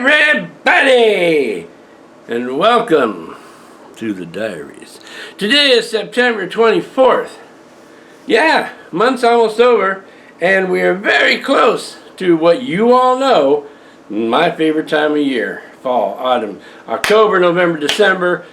everybody, and welcome to the diaries. Today is September 24th. Yeah, month's almost over, and we are very close to what you all know, my favorite time of year, fall, autumn, October, November, December,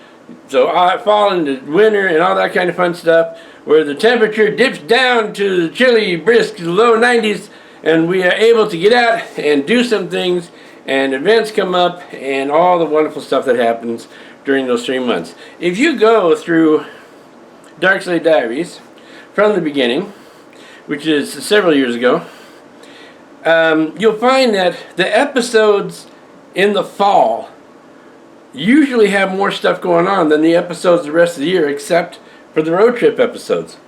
so fall into winter and all that kind of fun stuff, where the temperature dips down to the chilly, brisk, low 90s, and we are able to get out and do some things, and events come up, and all the wonderful stuff that happens during those 3 months. If you go through Darkslade Diaries from the beginning, which is several years ago, you'll find that the episodes in the fall usually have more stuff going on than the episodes the rest of the year, except for the road trip episodes.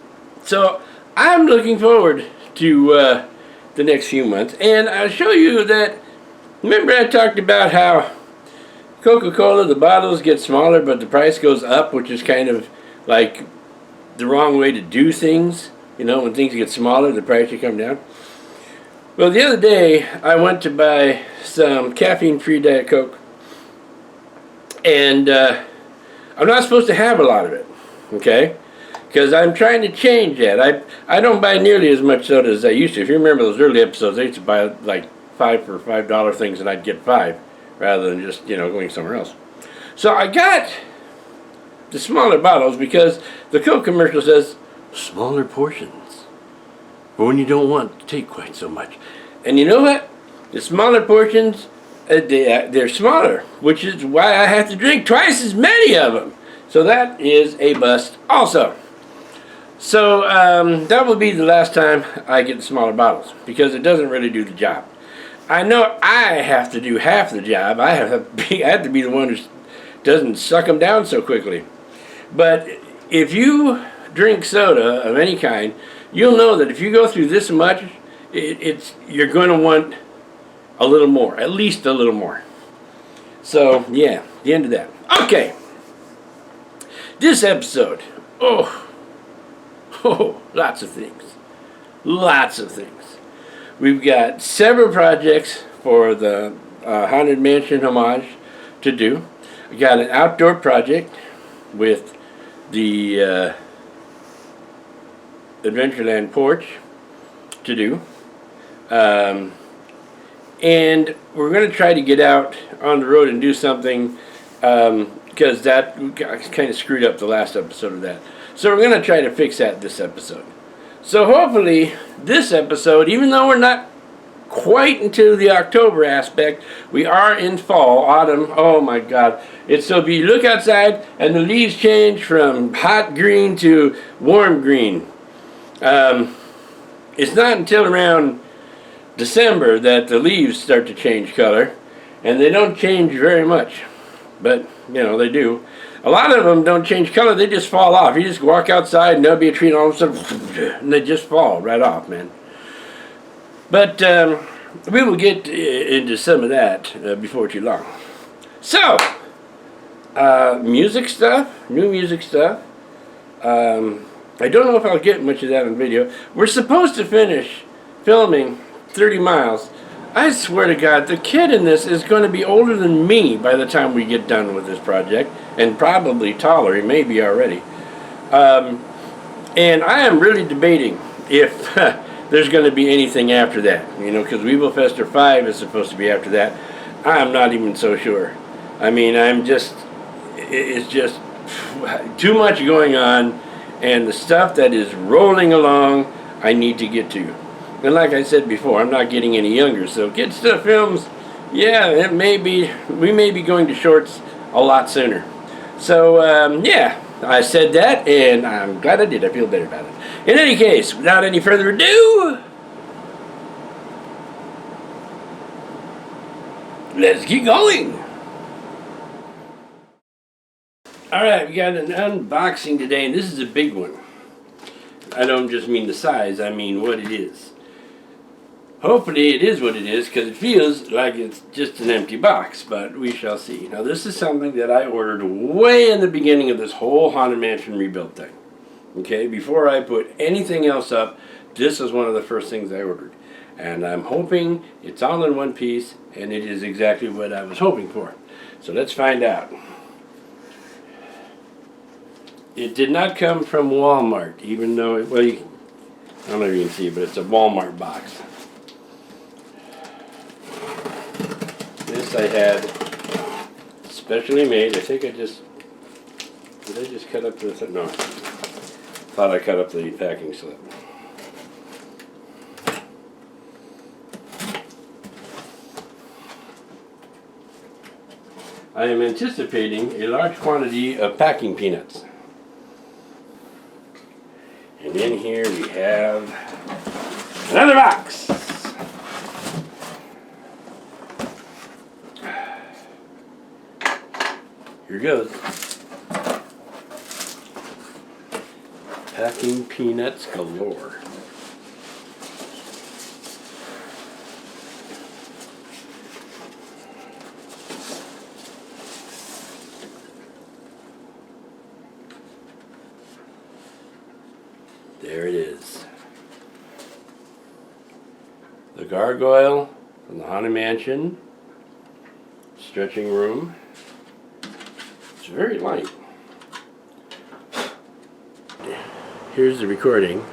So I'm looking forward to the next few months, and I'll show you that. Remember I talked about how Coca-Cola, the bottles get smaller but the price goes up, which is kind of like the wrong way to do things. You know, when things get smaller, the price should come down. Well, the other day I went to buy some caffeine-free Diet Coke, and I'm not supposed to have a lot of it, okay? Because I'm trying to change that. I don't buy nearly as much soda as I used to. If you remember those early episodes, I used to buy like 5 for $5 things, and I'd get 5 rather than just, you know, going somewhere else. So I got the smaller bottles because the Coke commercial says smaller portions for when you don't want to take quite so much. And you know what? The smaller portions, they're smaller, which is why I have to drink twice as many of them. So that is a bust also. So that will be the last time I get the smaller bottles, because it doesn't really do the job. I know I have to do half the job. I have to be the one who doesn't suck them down so quickly. But if you drink soda of any kind, you'll know that if you go through this much, you're going to want a little more, at least a little more. So yeah, the end of that. Okay, this episode, lots of things. Lots of things. We've got several projects for the Haunted Mansion homage to do. We got an outdoor project with the Adventureland porch to do. And we're going to try to get out on the road and do something, because that kind of screwed up the last episode of that. So we're going to try to fix that this episode. So hopefully this episode, even though we're not quite into the October aspect, we are in fall, autumn. Oh my God. It's so you look outside and the leaves change from hot green to warm green. It's not until around December that the leaves start to change color, and they don't change very much, but you know they do. A lot of them don't change color, they just fall off. You just walk outside and there'll be a tree and all of a sudden and they just fall right off, man. But we will get into some of that before too long. So music stuff, new music stuff. I don't know if I'll get much of that on video. We're supposed to finish filming 30 miles. I swear to God, the kid in this is going to be older than me by the time we get done with this project, and probably taller. He may be already. And I am really debating if there's going to be anything after that. You know, because Weevil Fester 5 is supposed to be after that. I'm not even so sure. I mean, it's just too much going on, and the stuff that is rolling along, I need to get to. And like I said before, I'm not getting any younger, so Kid Stuff Films, yeah, we may be going to shorts a lot sooner. So, yeah, I said that, and I'm glad I did. I feel better about it. In any case, without any further ado, let's get going. Alright, we got an unboxing today, and this is a big one. I don't just mean the size, I mean what it is. Hopefully it is what it is, because it feels like it's just an empty box, but we shall see. Now this is something that I ordered way in the beginning of this whole Haunted Mansion rebuild thing. Okay, before I put anything else up, this was one of the first things I ordered. And I'm hoping it's all in one piece, and it is exactly what I was hoping for. So let's find out. It did not come from Walmart, even though it, well, I don't know if you can see, but it's a Walmart box. This I had specially made. I think did I just cut up the, no, thought I cut up the packing slip. I am anticipating a large quantity of packing peanuts. And in here we have another box. Here goes. Packing peanuts galore. There it is. The Gargoyle from the Haunted Mansion stretching room. It's very light. Here's the recording.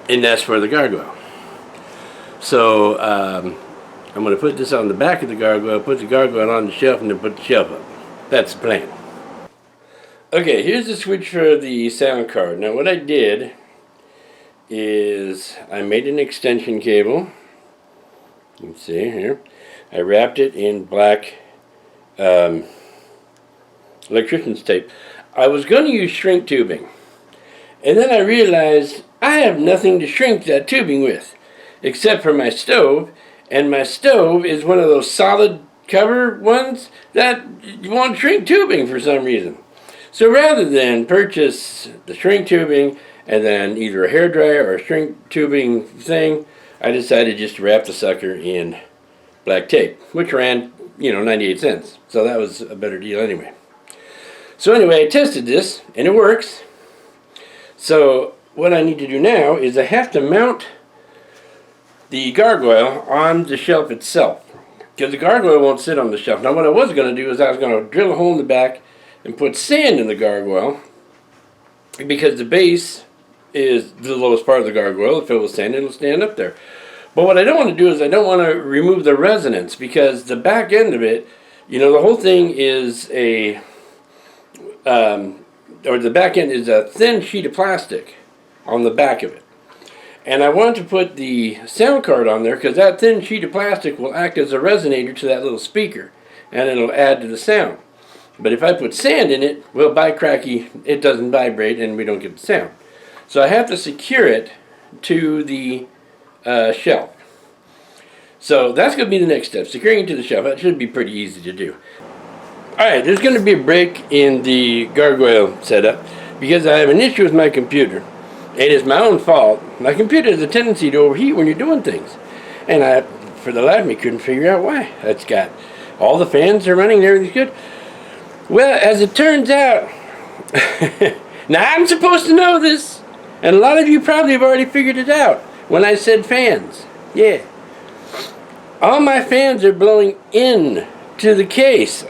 And that's for the gargoyle. So I'm going to put this on the back of the gargoyle, put the gargoyle on the shelf, and then put the shelf up. That's the plan. Okay, here's the switch for the sound card. Now what I did is I made an extension cable. You can see here. I wrapped it in black electrician's tape. I was going to use shrink tubing, and then I realized I have nothing to shrink that tubing with except for my stove, and my stove is one of those solid cover ones that you want shrink tubing for some reason. So rather than purchase the shrink tubing and then either a hairdryer or a shrink tubing thing, I decided just to wrap the sucker in black tape, which ran, 98 cents. So that was a better deal anyway. So anyway, I tested this and it works. So what I need to do now is I have to mount the gargoyle on the shelf itself, because the gargoyle won't sit on the shelf. Now what I was going to do is I was going to drill a hole in the back and put sand in the gargoyle, because the base is the lowest part of the gargoyle. If it was sand, it'll stand up there. But what I don't want to do is I don't want to remove the resonance, because the back end of it, the whole thing is the back end is a thin sheet of plastic on the back of it. And I want to put the sound card on there because that thin sheet of plastic will act as a resonator to that little speaker, and it'll add to the sound. But if I put sand in it, well, by cracky, it doesn't vibrate and we don't get the sound. So I have to secure it to the shelf. So that's going to be the next step, securing it to the shelf. That should be pretty easy to do. Alright, there's going to be a break in the gargoyle setup because I have an issue with my computer. It is my own fault. My computer has a tendency to overheat when you're doing things. And I, for the life of me, couldn't figure out why. It's got all the fans are running and everything's good. Well, as it turns out, now I'm supposed to know this, and a lot of you probably have already figured it out when I said fans. Yeah. All my fans are blowing in to the case.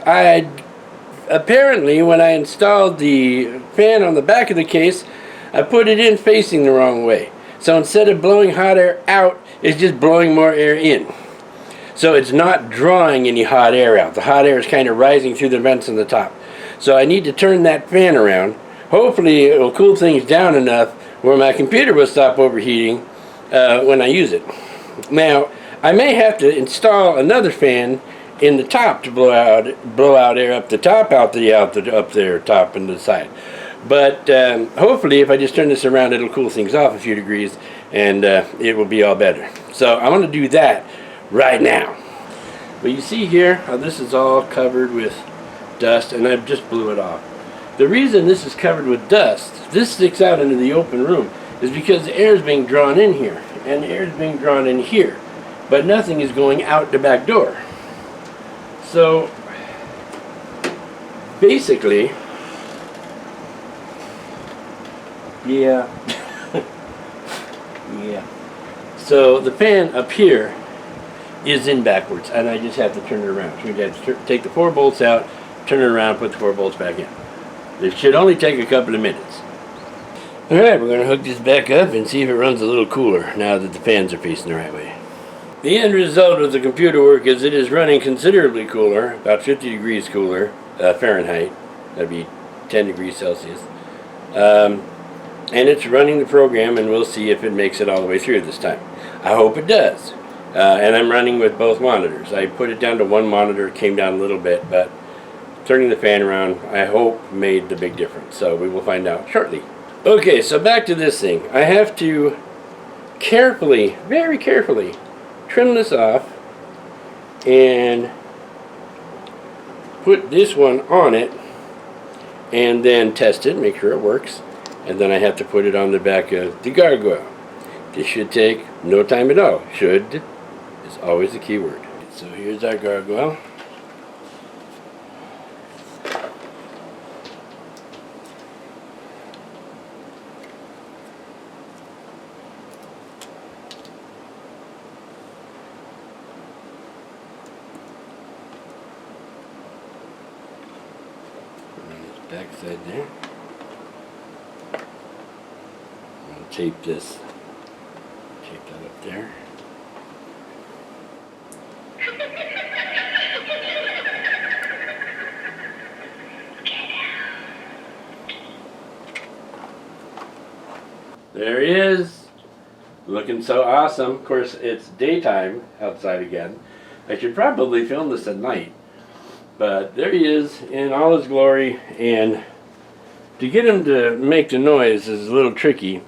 Apparently, when I installed the fan on the back of the case, I put it in facing the wrong way. So instead of blowing hot air out, it's just blowing more air in. So it's not drawing any hot air out. The hot air is kind of rising through the vents on the top. So I need to turn that fan around. Hopefully it will cool things down enough where my computer will stop overheating when I use it. Now, I may have to install another fan in the top to blow out air up the top, up there, top and the side. But hopefully if I just turn this around, it'll cool things off a few degrees and it will be all better. So I want to do that right now. But you see here how this is all covered with dust, and I just blew it off. The reason this is covered with dust, this sticks out into the open room, is because the air is being drawn in here and the air is being drawn in here, but nothing is going out the back door. So basically, yeah, yeah. So the fan up here is in backwards, and I just have to turn it around. So we have to take the 4 bolts out, turn it around, put the 4 bolts back in. It should only take a couple of minutes. Alright, we're going to hook this back up and see if it runs a little cooler now that the fans are facing the right way. The end result of the computer work is it is running considerably cooler, about 50 degrees cooler, Fahrenheit. That'd be 10 degrees Celsius. And it's running the program, and we'll see if it makes it all the way through this time. I hope it does. And I'm running with both monitors. I put it down to one monitor, it came down a little bit, but turning the fan around, I hope, made the big difference. So we will find out shortly. Okay, so back to this thing. I have to carefully, very carefully, trim this off and put this one on it and then test it, make sure it works. And then I have to put it on the back of the Gargoyle. This should take no time at all. Should is always the key word. So here's our Gargoyle. Back side there. I'll tape that up there. There he is, looking so awesome. Of course, it's daytime outside again. I should probably film this at night. But there he is in all his glory, and to get him to make the noise is a little tricky.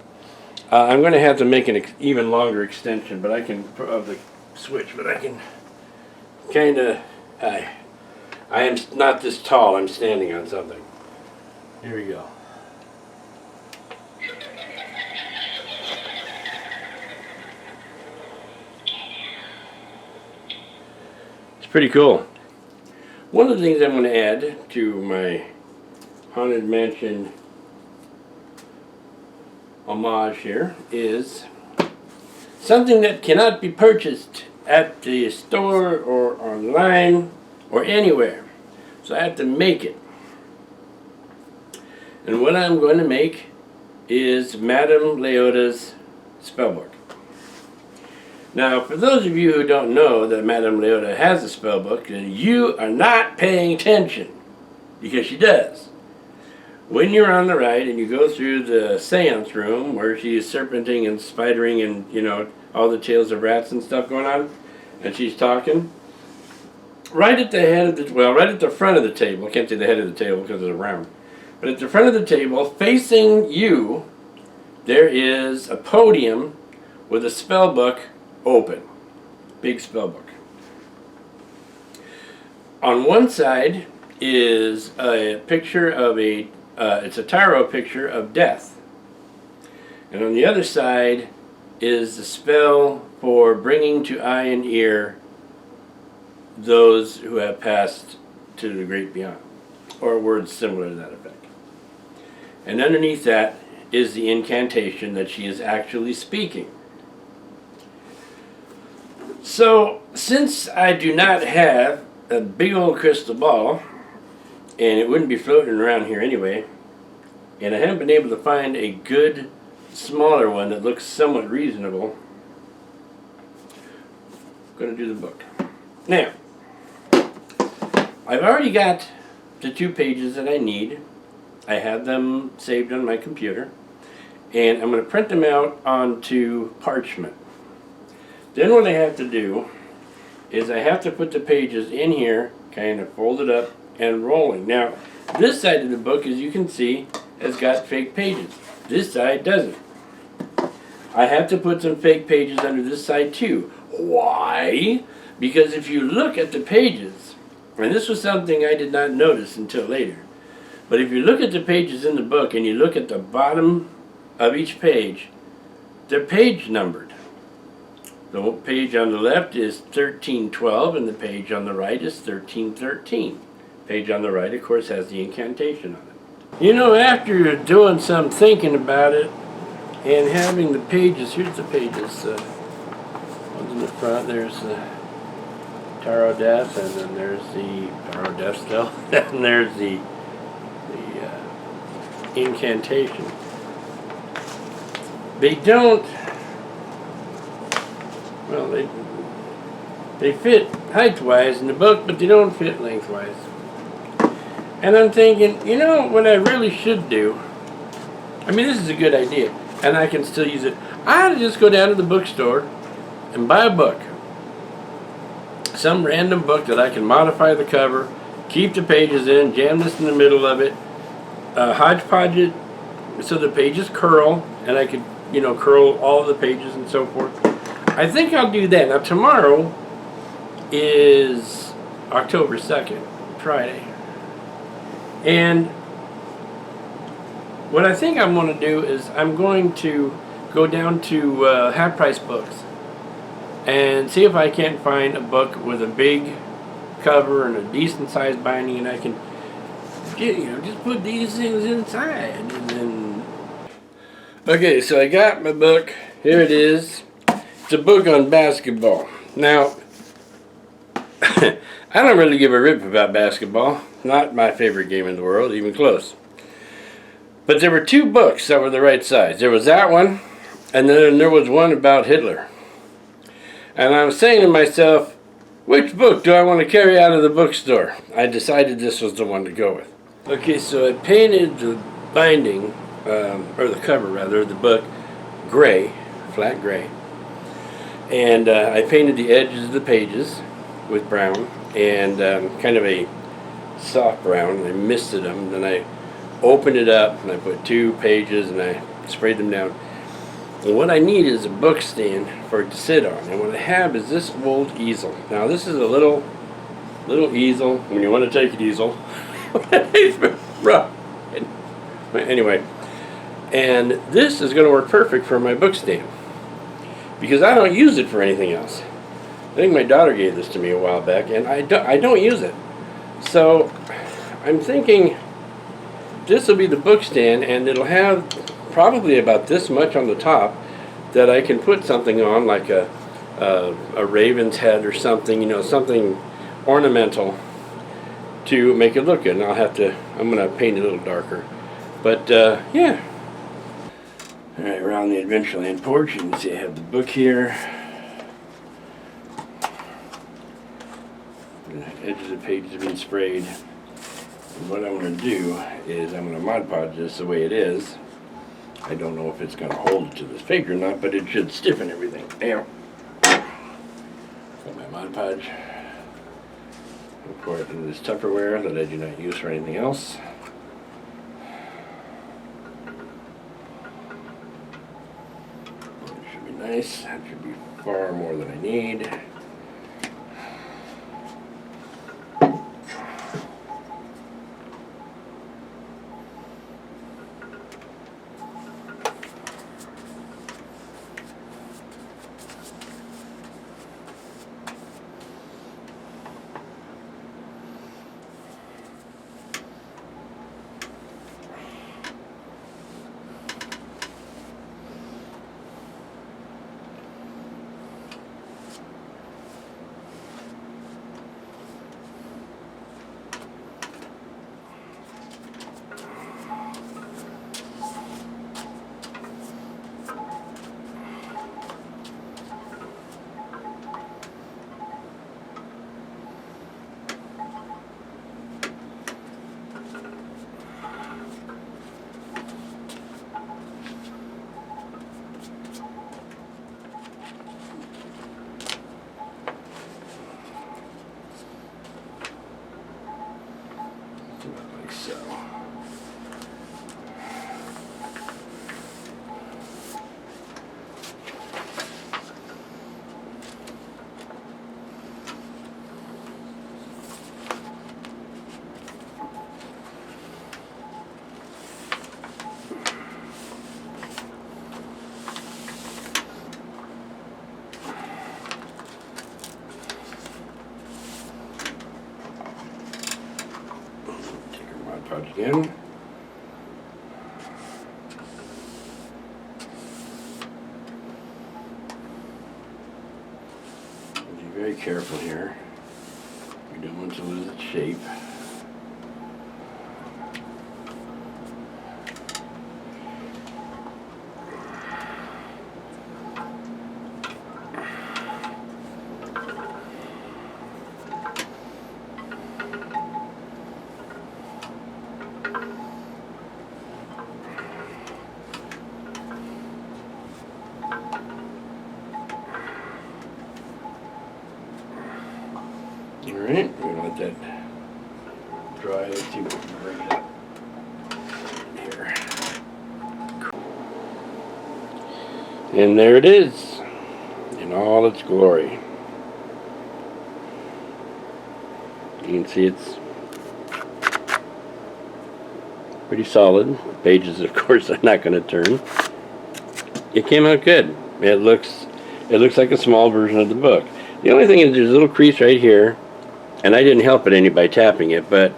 I'm going to have to make an even longer extension, but I can of the switch. But I can kind of. I am not this tall. I'm standing on something. Here we go. It's pretty cool. One of the things I'm going to add to my Haunted Mansion homage here is something that cannot be purchased at the store or online or anywhere. So I have to make it. And what I'm going to make is Madame Leota's spellbook. Now, for those of you who don't know that Madame Leota has a spellbook, then you are not paying attention, because she does. When you're on the right and you go through the seance room where she's serpenting and spidering and, you know, all the tales of rats and stuff going on, and she's talking, right at the head of the, well, right at the front of the table, I can't say the head of the table because it's round, but at the front of the table, facing you, there is a podium with a spellbook open. Big spellbook. On one side is a picture of it's a tarot picture of death. And on the other side is the spell for bringing to eye and ear those who have passed to the great beyond, or words similar to that effect. And underneath that is the incantation that she is actually speaking. So, since I do not have a big old crystal ball, and it wouldn't be floating around here anyway, and I haven't been able to find a good, smaller one that looks somewhat reasonable, I'm going to do the book. Now, I've already got the 2 pages that I need. I have them saved on my computer, and I'm going to print them out onto parchment. Then what I have to do is I have to put the pages in here, kind of folded up and rolling. Now, this side of the book, as you can see, has got fake pages. This side doesn't. I have to put some fake pages under this side too. Why? Because if you look at the pages, and this was something I did not notice until later, but if you look at the pages in the book and you look at the bottom of each page, they're page numbered. The page on the left is 1312 and the page on the right is 1313. Page on the right, of course, has the incantation on it. You know, after you're doing some thinking about it and having the pages, here's the pages. One's in the front, there's the Tarot Death, and then there's the Tarot Death still, and there's the incantation. They don't, well, they fit height-wise in the book, but they don't fit lengthwise. And I'm thinking, you know what I really should do? I mean, this is a good idea, and I can still use it. I ought to just go down to the bookstore and buy a book. Some random book that I can modify the cover, keep the pages in, jam this in the middle of it, hodgepodge it so the pages curl, and I could, you know, curl all the pages and so forth. I think I'll do that. Now, tomorrow is October 2nd, Friday. And what I think I'm going to do is I'm going to go down to Half Price Books and see if I can't find a book with a big cover and a decent sized binding, and I can, you know, just put these things inside. And then, okay, so I got my book. Here it is. It's a book on basketball. Now, I don't really give a rip about basketball. Not my favorite game in the world, even close. But there were two books that were the right size. There was that one, and then there was one about Hitler. And I was saying to myself, which book do I want to carry out of the bookstore? I decided this was the one to go with. Okay, so I painted the binding, or the cover rather, of the book gray, flat gray. And I painted the edges of the pages with brown, and kind of a soft brown, and I misted them. Then I opened it up, and I put 2 pages, and I sprayed them down. And what I need is a book stand for it to sit on. And what I have is this old easel. Now this is a little easel. When you want to take an easel, it's rough. Anyway, and this is going to work perfect for my book stand because I don't use it for anything else. I think my daughter gave this to me a while back, and I don't use it. So I'm thinking this will be the book stand, and it'll have probably about this much on the top that I can put something on, like a raven's head or something, you know, something ornamental to make it look good. And I'm going to paint it a little darker. But, yeah. Alright, around the Adventureland porch, you can see I have the book here. The edges of the pages have been sprayed. And what I'm going to do is I'm going to Mod Podge this the way it is. I don't know if it's going to hold it to this page or not, but it should stiffen everything. There. Got my Mod Podge. I'll pour it into this Tupperware that I do not use for anything else. That should be nice. That should be far more than I need. again. Be very careful here. We don't want to lose its shape. Alright, we're going to let that dry. Let's see what we can bring it up here. And there it is, in all its glory. You can see it's pretty solid. Pages, of course, are not going to turn. It came out good. It looks like a small version of the book. The only thing is there's a little crease right here, and I didn't help it any by tapping it, but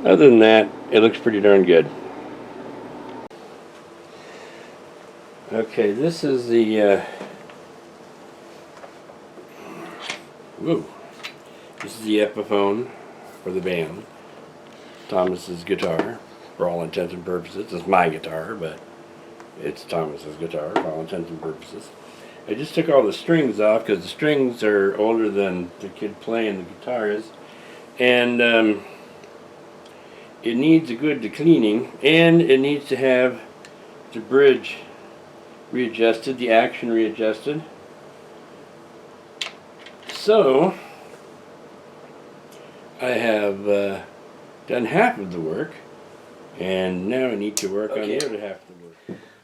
other than that, it looks pretty darn good. Okay, this is the this is the Epiphone for the band. Thomas's guitar, for all intents and purposes. It's my guitar, but it's Thomas's guitar for all intents and purposes. I just took all the strings off because the strings are older than the kid playing the guitar is, and it needs a good cleaning, and it needs to have the bridge readjusted, the action readjusted. So I have done half of the work, and now I need to work on the other half of the work.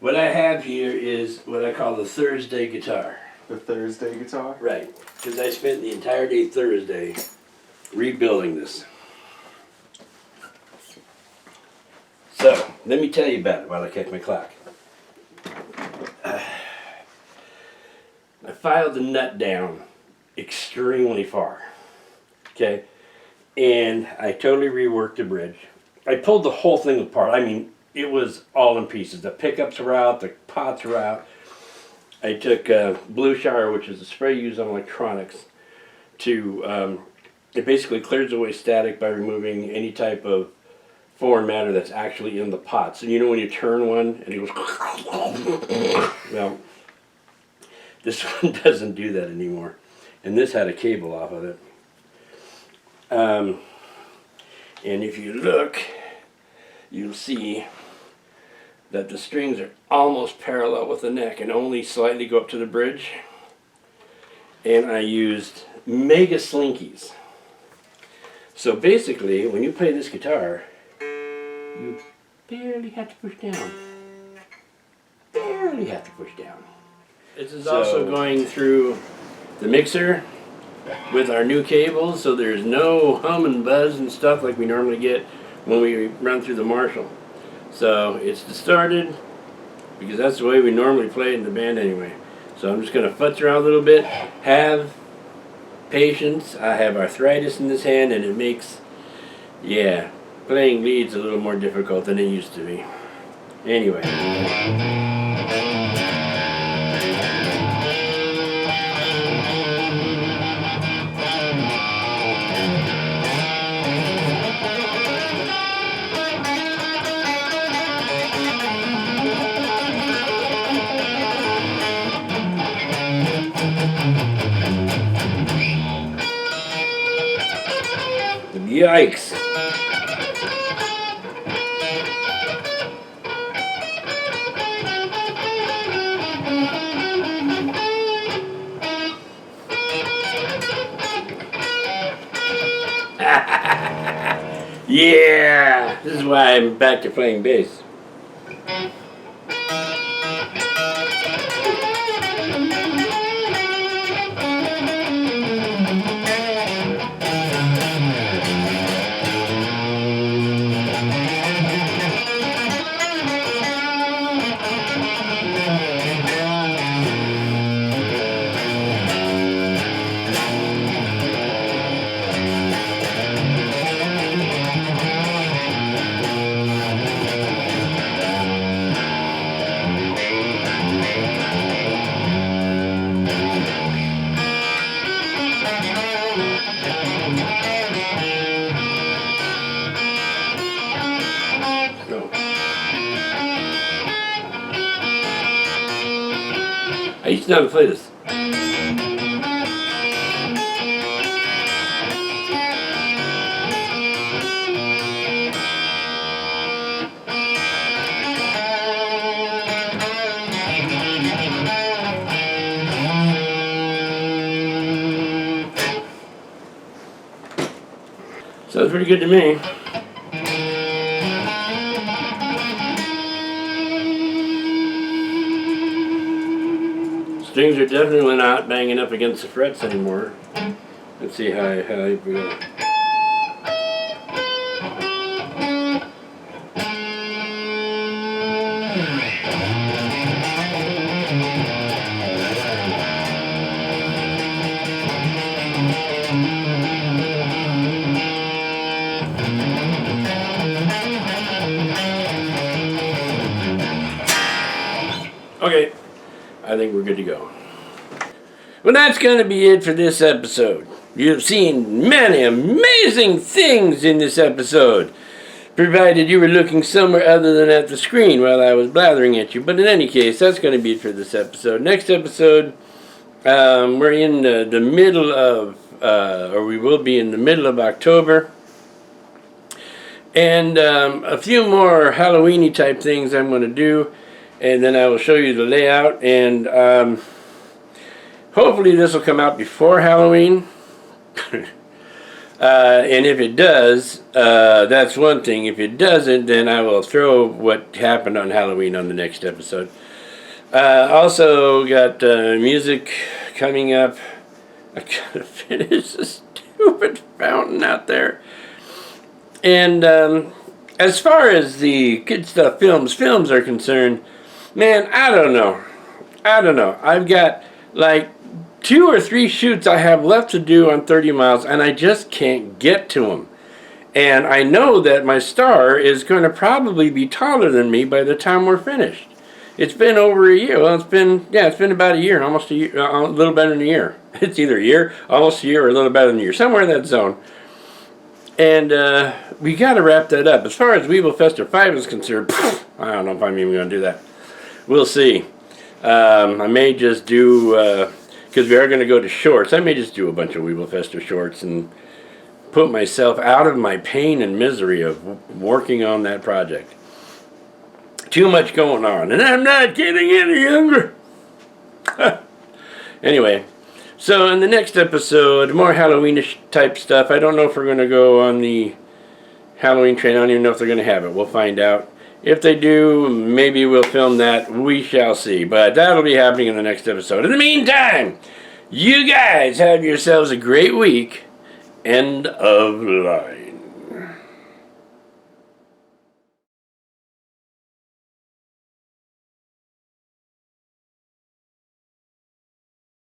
What I have here is what I call the Thursday guitar. The Thursday guitar? Right, because I spent the entire day Thursday rebuilding this. So, let me tell you about it while I catch my clock. I filed the nut down extremely far, okay? And I totally reworked the bridge. I pulled the whole thing apart. I mean, it was all in pieces. The pickups were out, the pots were out. I took Blue Shower, which is a spray used on electronics, to, it basically clears away static by removing any type of foreign matter that's actually in the pot. So you know when you turn one and it goes, well, this one doesn't do that anymore. And this had a cable off of it. And if you look, you'll see that the strings are almost parallel with the neck and only slightly go up to the bridge. And I used mega slinkies. So basically, when you play this guitar, you barely have to push down. Barely have to push down. This is also going through the mixer with our new cables, so there's no hum and buzz and stuff like we normally get when we run through the Marshall. So it's distorted because that's the way we normally play it in the band anyway. So I'm just going to futz around a little bit. Have patience. I have arthritis in this hand and it makes, yeah, playing leads a little more difficult than it used to be. Anyway. Yikes. Yeah, this is why I'm back to playing bass. I used to know how to play this. Sounds pretty good to me. Strings are definitely not banging up against the frets anymore. Let's see how we go. Okay, I think we're good to go. Well, that's going to be it for this episode. You've seen many amazing things in this episode, provided you were looking somewhere other than at the screen while I was blathering at you. But in any case, that's going to be it for this episode. Next episode, we're in the middle of, or we will be in the middle of October. And a few more Halloween-y type things I'm going to do. And then I will show you the layout, and hopefully this will come out before Halloween. And if it does, that's one thing. If it doesn't, then I will throw what happened on Halloween on the next episode. Also got music coming up. I gotta finish this stupid fountain out there. And as far as the kid stuff films are concerned, man, I don't know. I've got like 2 or 3 shoots I have left to do on 30 miles, and I just can't get to them. And I know that my star is going to probably be taller than me by the time we're finished. It's been over a year. Well, it's been about a year, almost a year, a little better than a year. It's either a year, almost a year, or a little better than a year, somewhere in that zone. And we got to wrap that up. As far as Weevil Fester 5 is concerned, I don't know if I'm even going to do that. We'll see. I may just do, because we are going to go to shorts, I may just do a bunch of Weevil Fester shorts and put myself out of my pain and misery of working on that project. Too much going on, and I'm not getting any younger. Anyway, so in the next episode, more Halloweenish type stuff. I don't know if we're going to go on the Halloween train. I don't even know if they're going to have it. We'll find out. If they do, maybe we'll film that. We shall see. But that'll be happening in the next episode. In the meantime, you guys have yourselves a great week. End of line.